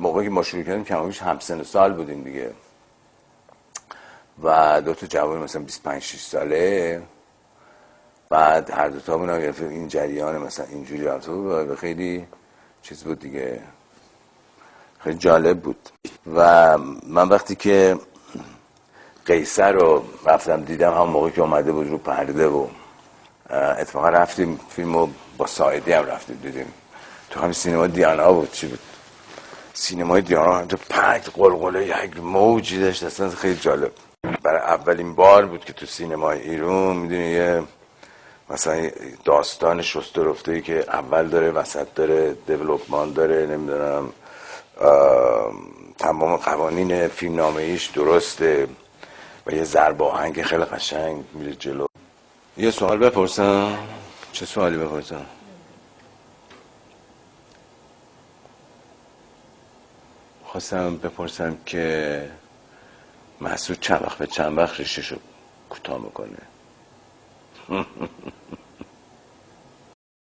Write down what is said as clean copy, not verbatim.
موقعی که ما شروع کردیم کمابیش همسن سال بودیم دیگه و دو تا جوان مثلا 25-6 ساله. بعد هر دو تامون هم این جریان مثلا اینجوری رفته بود و خیلی چیز بود دیگه، خیلی جالب بود. و من وقتی که قیصر رو رفتم دیدم هم موقعی که اومده بود رو پرده و اتفاقا رفتیم فیلمو با ساعدی هم رفتیم دیدیم تو همین سینما دیانا بود. چی بود سینمای دیانا؟ تو پرد قلقله یک موجی داشت، اصلا خیلی جالب. برای اولین بار بود که تو سینمای ایران میدونی یه مثلا داستان شسته رفته‌ای که اول داره وسط داره دیولپمان داره نمیدونم تمام قوانین فیلمنامه ایش درسته و یه ضرب آهنگ خیلی قشنگ میره جلو. یه سوال بپرسم؟ چه سوالی بپرسم؟ خواستم بپرسم که مسعود چند وقت به چند وقت ریششو کوتاه میکنه؟